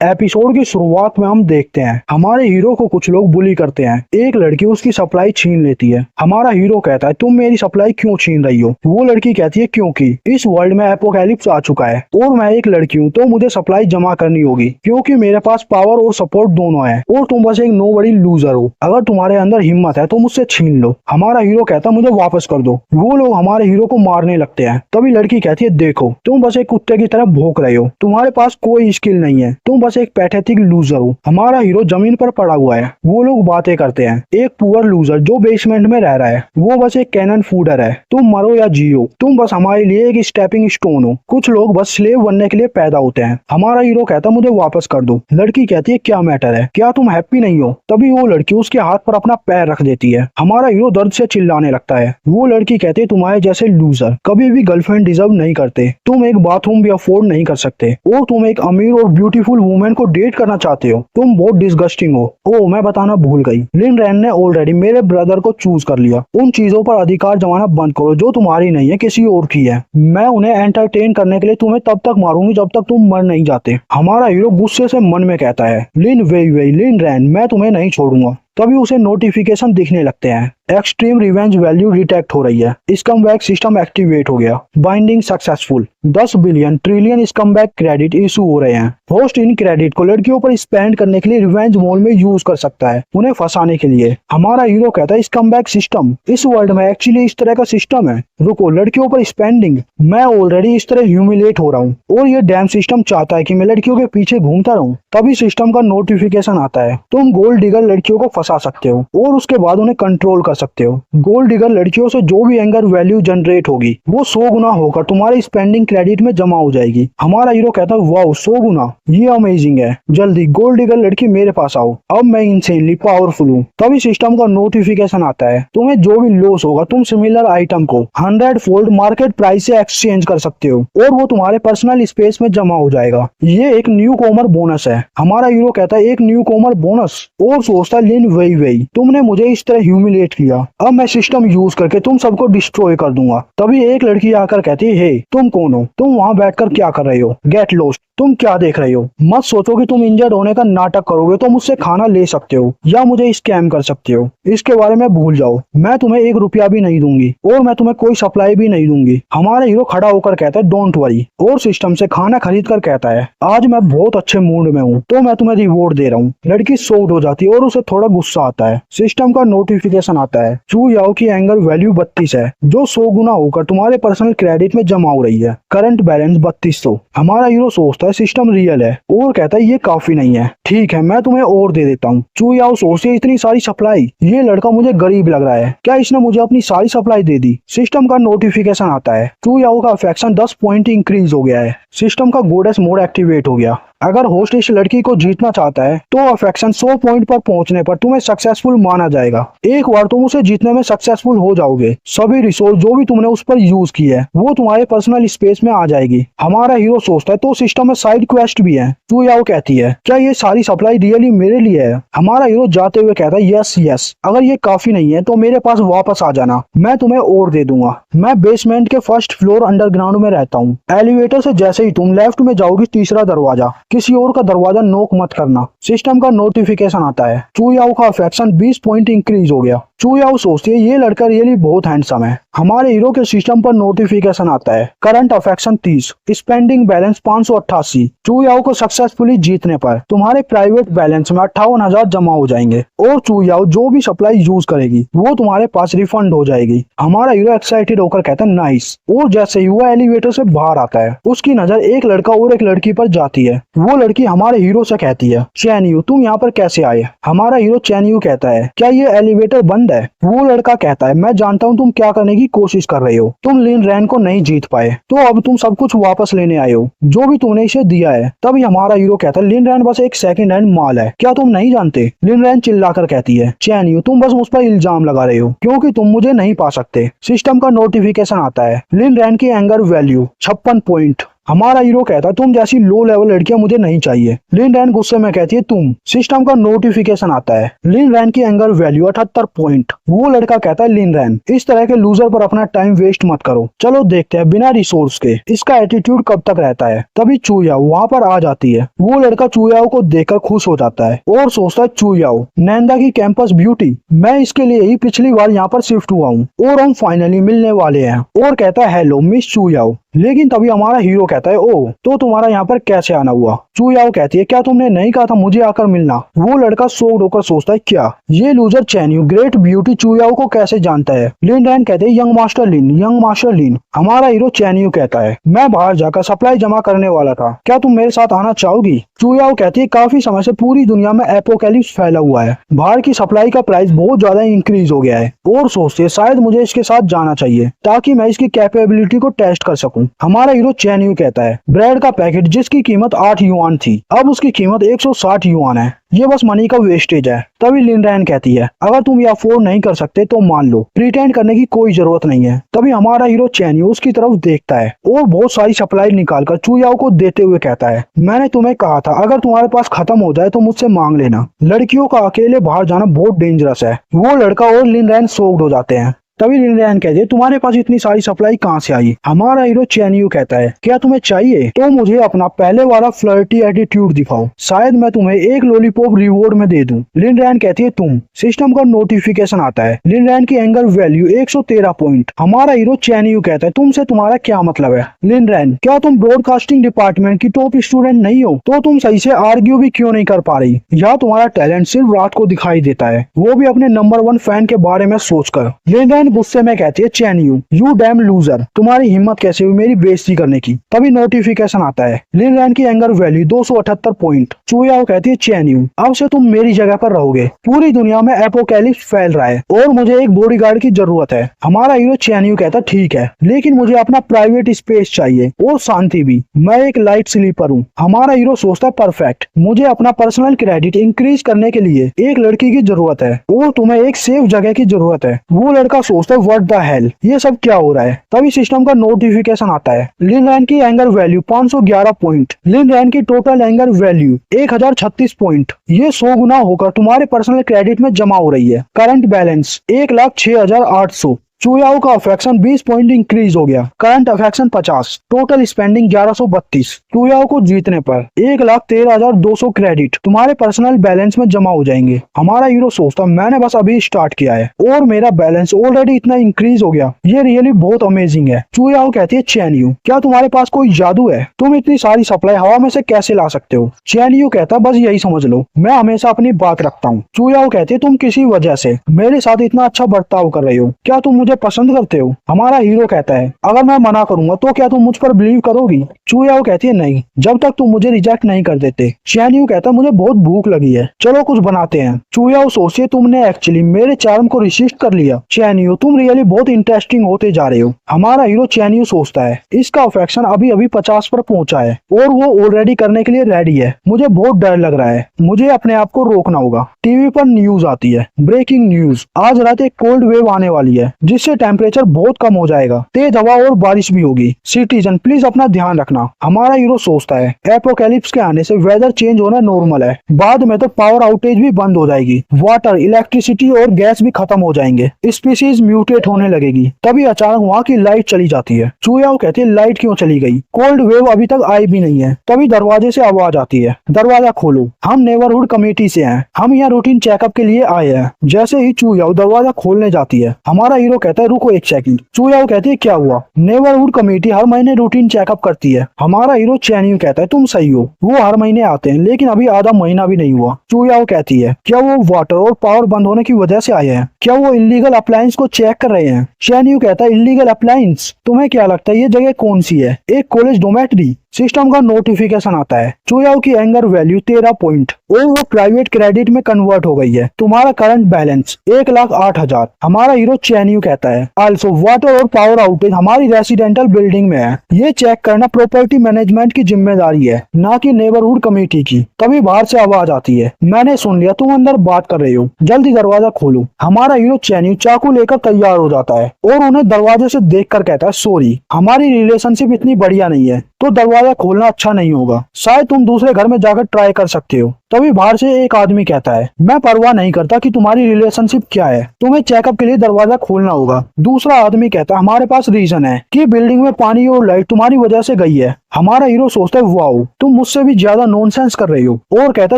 Episode की शुरुआत में हम देखते हैं हमारे हीरो को कुछ लोग बुली करते हैं। एक लड़की उसकी सप्लाई छीन लेती है। हमारा हीरो कहता है तुम मेरी सप्लाई क्यों छीन रही हो। वो लड़की कहती है क्योंकि इस वर्ल्ड में एपोकैलिप्स आ चुका है और मैं एक लड़की हूँ तो मुझे सप्लाई जमा करनी होगी क्योंकि मेरे पास पावर और सपोर्ट दोनों है और तुम बस एक नो बड़ी लूजर हो। अगर तुम्हारे अंदर हिम्मत है तो मुझसे छीन लो। हमारा हीरो कहता है मुझे वापस कर दो। वो लोग हमारे हीरो को मारने लगते हैं। तभी लड़की कहती है देखो तुम बस एक कुत्ते की तरह भौंक रहे हो, तुम्हारे पास कोई स्किल नहीं है, तुम बस एक पैथेटिक लूजर हो। हमारा हीरो जमीन पर पड़ा हुआ है। वो लोग बातें करते हैं। एक पुअर लूजर जो बेसमेंट में रह रहा है वो बस एक कैनन फूडर है। तुम मरो या जियो तुम बस हमारे लिए एक स्टेपिंग स्टोन हो। कुछ लोग बस स्लेव बनने के लिए पैदा होते हैं। हमारा हीरो कहता है मुझे वापस कर दो। लड़की कहती है क्या मैटर है, क्या तुम हैप्पी नहीं हो। तभी वो लड़की उसके हाथ पर अपना पैर रख देती है। हमारा हीरो दर्द से चिल्लाने लगता है। वो लड़की कहती है तुम्हारे जैसे लूजर कभी भी गर्लफ्रेंड डिजर्व नहीं करते, तुम एक बाथरूम भी अफोर्ड नहीं कर सकते और तुम एक अमीर और ब्यूटीफुल वुमेन को डेट करना चाहते हो, तुम बहुत डिस्गस्टिंग हो। ओह मैं बताना भूल गई, लिन रैन ने ऑलरेडी मेरे ब्रदर को चूज कर लिया। उन चीजों पर अधिकार जमाना बंद करो जो तुम्हारी नहीं है, किसी और की है। मैं उन्हें एंटरटेन करने के लिए तुम्हें तब तक मारूंगी जब तक तुम मर नहीं जाते। हमारा हीरो गुस्से से मन में कहता है लिन वेई वेई लिन रैन मैं तुम्हें नहीं छोड़ूंगा। तभी उसे नोटिफिकेशन दिखने लगते हैं। एक्सट्रीम रिवेंज वैल्यू डिटेक्ट हो रही है। स्कमबैक सिस्टम एक्टिवेट हो गया। Binding successful. 10 बिलियन ट्रिलियन स्कमबैक क्रेडिट इशू हो रहे हैं। होस्ट इन क्रेडिट को लड़कियों पर स्पेंड करने के लिए रिवेंज मॉल में यूज कर सकता है उन्हें फंसाने के लिए। हमारा हीरो कहता है स्कमबैक सिस्टम इस वर्ल्ड में एक्चुअली इस तरह का सिस्टम है। रुको लड़कियों पर स्पेंडिंग, मैं ऑलरेडी इस तरह ह्यूमिलेट हो रहा हूँ और ये डैम सिस्टम चाहता है कि मैं लड़कियों के पीछे घूमता रहूं। तभी सिस्टम का नोटिफिकेशन आता है तुम गोल्ड डिगर लड़कियों को फंसा सकते हो और उसके बाद उन्हें कंट्रोल कर सकते हो। गोल्ड डिगर लड़कियों से जो भी एंगर वैल्यू जनरेट होगी वो 100 गुना होकर तुम्हारे स्पेंडिंग क्रेडिट में जमा हो जाएगी। हमारा हीरो कहता है वाओ 100 गुना, ये अमेजिंग है, जल्दी गोल्ड डिगर लड़की मेरे पास आओ, अब मैं इंसेनली पावरफुल हूँ। तभी सिस्टम का नोटिफिकेशन आता है तुम्हें जो भी लॉस होगा तुम सिमिलर आइटम को 100 फोल्ड मार्केट प्राइस से एक्सचेंज कर सकते हो और वो तुम्हारे पर्सनल स्पेस में जमा हो जाएगा। ये एक न्यू कॉमर बोनस है। हमारा हीरो कहता है एक न्यू कॉमर बोनस और सोचता लिन वेई वेई तुमने मुझे इस तरह ह्यूमिलेट किया, अब मैं सिस्टम यूज करके तुम सबको डिस्ट्रॉय कर दूंगा। तभी एक लड़की आकर कहती है हे तुम कौन हो, तुम वहाँ बैठकर क्या कर रहे हो, गेट लॉस्ट, तुम क्या देख रहे हो। मत सोचो कि तुम इंजर्ड होने का नाटक करोगे तो मुझसे खाना ले सकते हो या मुझे स्कैम कर सकते हो, इसके बारे में भूल जाओ। मैं तुम्हें 1 रुपया भी नहीं दूंगी और मैं तुम्हें कोई सप्लाई भी नहीं दूंगी। हमारा हीरो खड़ा होकर कहता है डोंट वरी और सिस्टम से खाना खरीद कर कहता है आज मैं बहुत अच्छे मूड में हूँ तो मैं तुम्हें रिवॉर्ड दे रहा हूँ। लड़की शॉक्ड हो जाती है और उसे थोड़ा गुस्सा आता है। सिस्टम का नोटिफिकेशन आता है चू याओ की एंगर वैल्यू 32 है जो 100 गुना होकर तुम्हारे पर्सनल क्रेडिट में जमा हो रही है। Current balance 3200। हमारा हीरो सोचता है सिस्टम रियल है और कहता है ये काफी नहीं है, ठीक है मैं तुम्हें और दे देता हूँ। चू याओ सोचती है इतनी सारी सप्लाई, ये लड़का मुझे गरीब लग रहा है, क्या इसने मुझे अपनी सारी सप्लाई दे दी। सिस्टम का नोटिफिकेशन आता है चू याओ का अफेक्शन 10 पॉइंट इंक्रीज हो गया है। सिस्टम का गोडेस मोड एक्टिवेट हो गया। अगर होस्ट इस लड़की को जीतना चाहता है तो अफेक्शन 100 पॉइंट पर पहुंचने पर तुम्हें सक्सेसफुल माना जाएगा। एक बार तुम उसे जीतने में सक्सेसफुल हो जाओगे सभी रिसोर्स जो भी तुमने उस पर यूज की है वो तुम्हारे पर्सनल स्पेस में आ जाएगी। हमारा हीरो सोचता है तो सिस्टम में साइड क्वेस्ट भी है। चू याओ कहती है क्या ये सारी सप्लाई रियली मेरे लिए है। हमारा हीरो जाते हुए कहता है यस यस, अगर ये काफी नहीं है तो मेरे पास वापस आ जाना, मैं तुम्हें और दे दूंगा। मैं बेसमेंट के फर्स्ट फ्लोर अंडरग्राउंड में रहता हूँ। एलिवेटर से जैसे ही तुम लेफ्ट में जाओगी तीसरा दरवाजा, किसी और का दरवाजा नॉक मत करना। सिस्टम का नोटिफिकेशन आता है चू याओ का अफेक्शन 20 पॉइंट इंक्रीज हो गया। चू याओ सोचती है ये लड़का रियली बहुत हैंडसम है। हमारे हीरो के सिस्टम पर नोटिफिकेशन आता है करंट अफेक्शन 30, स्पेंडिंग बैलेंस 588। चू याओ को सक्सेसफुली जीतने पर तुम्हारे प्राइवेट बैलेंस में 58,000 जमा हो जाएंगे और चू याओ जो भी सप्लाई यूज करेगी वो तुम्हारे पास रिफंड हो जाएगी। हमारा हीरो एक्साइटेड होकर कहता है नाइस और जैसे ही वो एलिवेटर से बाहर आता है उसकी नजर एक लड़का और एक लड़की पर जाती है। वो लड़की हमारे हीरो से कहती है चैन यू तुम यहाँ पर कैसे आए। हमारा हीरो चैन यू कहता है क्या ये एलिवेटर बंद है। वो लड़का कहता है मैं जानता हूँ तुम क्या करने की कोशिश कर रहे हो, तुम लिन रैन को नहीं जीत पाए तो अब तुम सब कुछ वापस लेने आए हो जो भी तुमने इसे दिया है। तभी हमारा हीरो कहता है लिन रैन बस एक सेकंड हैंड माल है, क्या तुम नहीं जानते। लिन रैन चिल्लाकर कहती है चैन यू तुम बस उस पर इल्जाम लगा रहे हो क्योंकि तुम मुझे नहीं पा सकते। सिस्टम का नोटिफिकेशन आता है लिन रैन की एंगर वैल्यू 56 पॉइंट। हमारा हीरो कहता है तुम जैसी लो लेवल लड़कियां मुझे नहीं चाहिए। लिन रैन गुस्से में कहती है तुम। सिस्टम का नोटिफिकेशन आता है। लिन रैन की एंगर वैल्यू 78 पॉइंट। वो लड़का कहता है लिन रैन इस तरह के लूजर पर अपना टाइम वेस्ट मत करो, चलो देखते हैं बिना रिसोर्स के इसका एटीट्यूड कब तक रहता है। तभी चूयाओ वहाँ पर आ जाती है। वो लड़का चूयाओ को देखकर खुश हो जाता है और सोचता है चूयाओ नैंदा की कैंपस ब्यूटी, मैं इसके लिए ही पिछली बार यहाँ पर शिफ्ट हुआ हूँ और हम फाइनली मिलने वाले हैं। और कहता है हेलो मिस चूयाओ। लेकिन तभी हमारा हीरो कहता है ओ तो तुम्हारा यहाँ पर कैसे आना हुआ। चूयाओ कहती है क्या तुमने नहीं कहा था मुझे आकर मिलना। वो लड़का शॉक्ड होकर सोचता है क्या ये लूजर चैन्यू ग्रेट ब्यूटी चूयाओ को कैसे जानता है। लिन रैन कहते हैं यंग मास्टर लिन, यंग मास्टर लिन। हमारा हीरो चैन्यू कहता है मैं बाहर जाकर सप्लाई जमा करने वाला था, क्या तुम मेरे साथ आना चाहोगी। चूयाओ कहती है काफी समय से पूरी दुनिया में एपोकैलिप्स फैला हुआ है, बाहर की सप्लाई का प्राइस बहुत ज्यादा इंक्रीज हो गया है और सोचती है शायद मुझे इसके साथ जाना चाहिए ताकि मैं इसकी कैपेबिलिटी को टेस्ट कर सकूं। हमारा हीरो चैन्यू कहता है ब्रेड का पैकेट जिसकी कीमत 8 युआन थी अब उसकी कीमत 160 युआन है, ये बस मनी का वेस्टेज है। तभी लिन रैन कहती है अगर तुम ये अफोर्ड नहीं कर सकते तो मान लो, प्रिटेंड करने की कोई जरूरत नहीं है। तभी हमारा हीरो चैन्यू उसकी तरफ देखता है और बहुत सारी सप्लाई निकालकर चूयाओ को देते हुए कहता है मैंने तुम्हें कहा था अगर तुम्हारे पास खत्म हो जाए तो मुझसे मांग लेना, लड़कियों का अकेले बाहर जाना बहुत डेंजरस है। वो लड़का और लिन रैन शॉक्ड हो जाते हैं। तभी लिन रैन कहते हैं तुम्हारे पास इतनी सारी सप्लाई कहाँ से आई। हमारा हीरो चैन्यू कहता है क्या तुम्हें चाहिए तो मुझे अपना पहले वाला फ्लर्टी एटीट्यूड दिखाओ, शायद मैं तुम्हें एक लॉलीपॉप रिवॉर्ड में दे दूं। लिन रैन कहती है तुम। सिस्टम का नोटिफिकेशन आता है। लिन रैन की एंगर वैल्यू 113 पॉइंट। हमारा हीरो चैन्यू कहता है तुमसे तुम्हारा क्या मतलब है। लिन रैन क्या तुम ब्रॉडकास्टिंग डिपार्टमेंट की टॉप स्टूडेंट नहीं हो तो तुम सही से आर्ग्यू भी क्यों नहीं कर पा रही, या तुम्हारा टैलेंट सिर्फ रात को दिखाई देता है, वो भी अपने नंबर 1 फैन के बारे में सोचकर। लिन रैन गुस्से में कहती है चैन्यू यू डैम लूजर, तुम्हारी हिम्मत कैसे हुई मेरी बेइज्जती करने की। तभी नोटिफिकेशन आता है। लिन रैन की एंगर वैल्यू 278 पॉइंट। चूयाओ कहती है चैन्यू अब से तुम मेरी जगह पर रहोगे, पूरी दुनिया में एपोकैलिप्स फैल रहा है और मुझे एक बॉडीगार्ड की जरूरत है। हमारा हीरो चैन्यू कहता ठीक है लेकिन मुझे अपना प्राइवेट स्पेस चाहिए और शांति भी, मैं एक लाइट स्लीपर हूँ। हमारा हीरो सोचता है परफेक्ट, मुझे अपना पर्सनल क्रेडिट इंक्रीज करने के लिए एक लड़की की जरूरत है और तुम्हें एक सेफ जगह की जरूरत है। वो लड़का सोचता है व्हाट द हेल, ये सब क्या हो रहा है। तभी सिस्टम का नोटिफिकेशन आता है। लिन रैन की एंगर वैल्यू 511 पॉइंट। लिन रैन की टोटल एंगर वैल्यू 1036 पॉइंट। ये 100 गुना होकर तुम्हारे पर्सनल क्रेडिट में जमा हो रही है। Current balance 1,06,800। चूयाओ का अफेक्शन 20 पॉइंट इंक्रीज हो गया। Current affection 50। Total spending 1132। चूयाओ को जीतने पर 1,13,200 क्रेडिट तुम्हारे पर्सनल बैलेंस में जमा हो जाएंगे। हमारा हीरो सोचता मैंने बस अभी स्टार्ट किया है और मेरा बैलेंस ऑलरेडी इतना इंक्रीज हो गया, ये रियली बहुत अमेजिंग है। चूयाओ कहती है चैन्यू क्या तुम्हारे पास कोई जादू है, तुम इतनी सारी सप्लाई हवा में से कैसे ला सकते हो। चैन्यू कहता बस यही समझ लो, मैं हमेशा अपनी बात रखता हूँ। चूयाओ कहती है तुम किसी वजह से मेरे साथ इतना अच्छा बर्ताव कर रही हो, क्या तुम मुझे पसंद करते हो। हमारा हीरो कहता है अगर मैं मना करूंगा तो क्या तुम मुझ पर बिलीव करोगी। चूयाओ कहती है नहीं, जब तक तुम मुझे रिजेक्ट नहीं कर देते। चैन्यू कहता है मुझे बहुत भूख लगी है, चलो कुछ बनाते हैं। चूयाओ सोचिए तुमने एक्चुअली मेरे चार्म को रिसिस्ट कर लिया। चैन्यू तुम रियली बहुत इंटरेस्टिंग होते जा रहे हो। हमारा हीरो चैन्यू सोचता है इसका अफेक्शन अभी अभी 50 पर पहुंचा है और वो ऑलरेडी करने के लिए रेडी है। मुझे बहुत डर लग रहा है, मुझे अपने आप को रोकना होगा। टीवी पर न्यूज आती है। ब्रेकिंग न्यूज, आज रात एक कोल्ड वेव आने वाली है जिससे टेम्परेचर बहुत कम हो जाएगा, तेज हवा और बारिश भी होगी। सिटीजन प्लीज अपना ध्यान रखना। हमारा हीरो सोचता है एपोकैलिप्स के आने से वेदर चेंज होना नॉर्मल है, बाद में तो पावर आउटेज भी बंद हो जाएगी, वाटर, इलेक्ट्रिसिटी और गैस भी खत्म हो जाएंगे, स्पीसीज म्यूटेट होने लगेगी। तभी अचानक वहाँ की लाइट चली जाती है। चूयाओ कहती है लाइट क्यों चली गई, कोल्ड वेव अभी तक आई भी नहीं है। तभी दरवाजे से आवाज आती है दरवाजा खोलो, हम नेबरहुड कमेटी से हैं, हम यहाँ रूटीन चेकअप के लिए आए हैं। जैसे ही चूयाओ दरवाजा खोलने जाती है हमारा हीरो कहता है रुको एक सेकंड। चूयाओ कहती है क्या हुआ। नेबरहुड कमेटी हर महीने रूटीन चेकअप करती है। हमारा हीरो चैन्यू कहता है तुम सही हो, वो हर महीने आते हैं लेकिन अभी आधा महीना भी नहीं हुआ। चूयाओ कहती है क्या वो वाटर और पावर बंद होने की वजह से आए हैं, क्या वो इलीगल अप्लायंस को चेक कर रहे हैं। चैन्यू कहता है इलीगल अप्लायंस, तुम्हें क्या लगता है ये जगह कौन सी है, एक कॉलेज डोमेट्री। सिस्टम का नोटिफिकेशन आता है। चूयाओ की एंगर वैल्यू 13 पॉइंट और वो प्राइवेट क्रेडिट में कन्वर्ट हो गई है। तुम्हारा करंट बैलेंस 1,08,000। हमारा हीरो चैन्यू कहता है आल्सो वाटर और पावर आउटेज हमारी रेसिडेंटल बिल्डिंग में है, ये चेक करना प्रॉपर्टी मैनेजमेंट की जिम्मेदारी है ना कि नेबरहुड कमेटी की। तभी बाहर से आवाज आती है मैंने सुन लिया तुम अंदर बात कर रहे हो, जल्दी दरवाजा खोलो। हमारा हीरो चैन्यू चाकू लेकर तैयार हो जाता है और उन्हें दरवाजे से देख कर कहता है सॉरी, हमारी रिलेशनशिप इतनी बढ़िया नहीं है। तो दरवाजा दरवाजा खोलना अच्छा नहीं होगा, शायद तुम दूसरे घर में जाकर ट्राई कर सकते हो। तभी बाहर से एक आदमी कहता है, मैं परवाह नहीं करता कि तुम्हारी रिलेशनशिप क्या है, तुम्हें चेकअप के लिए दरवाजा खोलना होगा। दूसरा आदमी कहता है, हमारे पास रीजन है कि बिल्डिंग में पानी और लाइट तुम्हारी वजह से गई है। हमारा हीरो सोचता है, वाओ तुम मुझसे भी ज्यादा नॉनसेंस कर रही हो, और कहता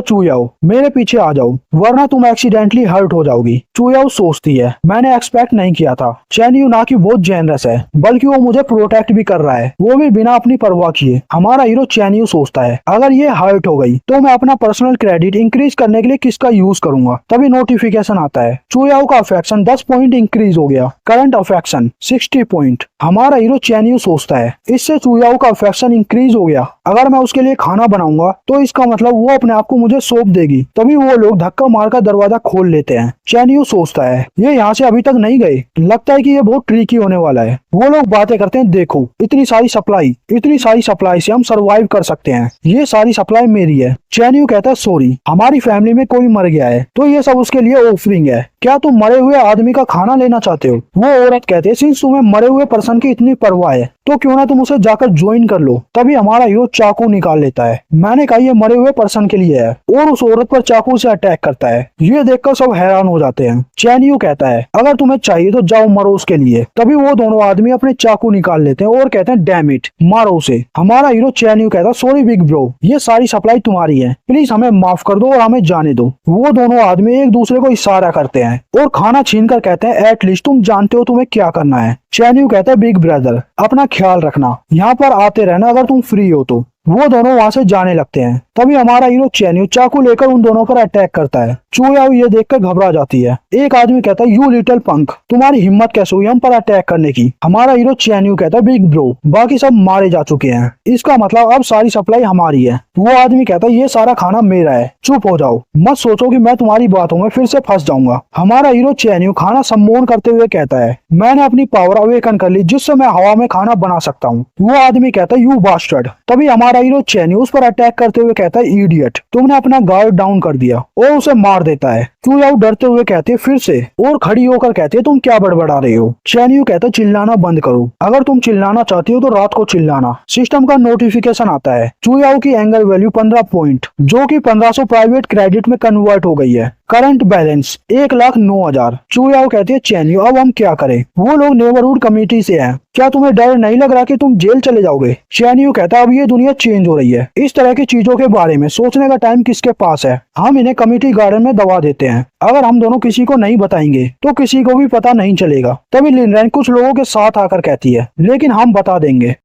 चूयाओ मेरे पीछे आ जाओ वरना तुम एक्सीडेंटली हर्ट हो जाओगी। चूयाओ सोचती है, मैंने एक्सपेक्ट नहीं किया था, चैन यू ना कि बहुत जेनरस है, बल्कि वो मुझे प्रोटेक्ट भी कर रहा है, वो भी बिना अपनी परवाह किए। हमारा हीरो चैन यू सोचता है, अगर ये हर्ट हो गई तो मैं अपना पर्सनल क्रेडिट इंक्रीज करने के लिए किसका यूज करूंगा। तभी नोटिफिकेशन आता है, चूयाओ का अफेक्शन 10 पॉइंट इंक्रीज हो गया, करंट अफेक्शन 60 पॉइंट। हमारा हीरो चैन यू सोचता है, इससे चूयाओ का अफेक्शन इंक्रीज हो गया, अगर मैं उसके लिए खाना बनाऊंगा तो इसका मतलब वो अपने आप को मुझे सौंप देगी। तभी वो लोग धक्का मारकर दरवाजा खोल लेते हैं। चैन यू सोचता है, ये यहाँ से अभी तक नहीं गए, लगता है कि ये बहुत ट्रिकी होने वाला है। वो लोग बातें करते हैं, देखो इतनी सारी सप्लाई से हम सरवाइव कर सकते हैं, ये सारी सप्लाई मेरी है। चैन यू कहता है, सॉरी हमारी फैमिली में कोई मर गया है तो ये सब उसके लिए ऑफरिंग है, क्या तुम मरे हुए आदमी का खाना लेना चाहते हो। वो औरत कहते है, सिंस तुम्हें मरे हुए पर्सन की इतनी परवाह है तो क्यों ना तुम उसे जाकर ज्वाइन कर लो। तभी हमारा हीरो चाकू निकाल लेता है, मैंने कहा ये मरे हुए पर्सन के लिए है, और उस औरत पर चाकू से अटैक करता है। ये देखकर सब हैरान हो जाते हैं। चैन यू कहता है, अगर तुम्हें चाहिए तो जाओ मरो उसके लिए। तभी वो दोनों आदमी अपने चाकू निकाल लेते हैं और कहते हैं, डैम इट मारो उसे। हमारा हीरो चैन यू कहता है, सॉरी बिग ब्रो, ये सारी सप्लाई तुम्हारी है, प्लीज हमें माफ कर दो और हमें जाने दो। वो दोनों आदमी एक दूसरे को इशारा करते हैं और खाना छीन कर कहते हैं, एटलीस्ट तुम जानते हो तुम्हें क्या करना है। चैन यू कहता है, बिग ब्रदर अपना ख्याल रखना, यहाँ पर आते रहना अगर तुम फ्री हो तो। वो दोनों वहां से जाने लगते हैं। तभी हमारा हीरो चैन यू चाकू लेकर उन दोनों पर अटैक करता है। चूयाओ ये देखकर घबरा जाती है। एक आदमी कहता है, यू लिटिल पंक, तुम्हारी हिम्मत कैसे हुई हम पर अटैक करने की। हमारा हीरो चैन यू कहता है, बिग ब्रो बाकी सब मारे जा चुके हैं, इसका मतलब अब सारी सप्लाई हमारी है। वो आदमी कहता है, ये सारा खाना मेरा है, चुप हो जाओ, मत सोचो कि मैं तुम्हारी बातों में फिर से फंस जाऊंगा। हमारा हीरो चैन यू खाना सम्मोहन करते हुए कहता है, मैंने अपनी पावर अवेकन कर ली जिससे मैं हवा में खाना बना सकता हूँ। वो आदमी कहता है, यू बास्टर्ड। तभी हमारा हीरो चैन यू उस पर अटैक करते हुए कहता है, इडियट तुमने अपना गार्ड डाउन कर दिया, और उसे मार देता है। चूयाओ डरते हुए कहते हैं, फिर से, और खड़ी होकर कहते हैं, तुम क्या बड़बड़ा रहे हो। चैन यू कहता है, चिल्लाना बंद करो, अगर तुम चिल्लाना चाहती हो तो रात को चिल्लाना। सिस्टम का नोटिफिकेशन आता है, चूयाओ की एंगर वैल्यू 15 पॉइंट, जो कि 1500 प्राइवेट क्रेडिट में कन्वर्ट हो गई है। Current balance 1,09,000। चूयाओ कहती है, चैन यू अब हम क्या करें, वो लोग नेबरहुड कमेटी से हैं, क्या तुम्हें डर नहीं लग रहा कि तुम जेल चले जाओगे। चैन यू कहता है, अब ये दुनिया चेंज हो रही है, इस तरह की चीजों के बारे में सोचने का टाइम किसके पास है, हम इन्हें कमेटी गार्डन में दबा देते हैं, अगर हम दोनों किसी को नहीं बताएंगे तो किसी को भी पता नहीं चलेगा। तभी लिनरेन कुछ लोगों के साथ आकर कहती है, लेकिन हम बता देंगे।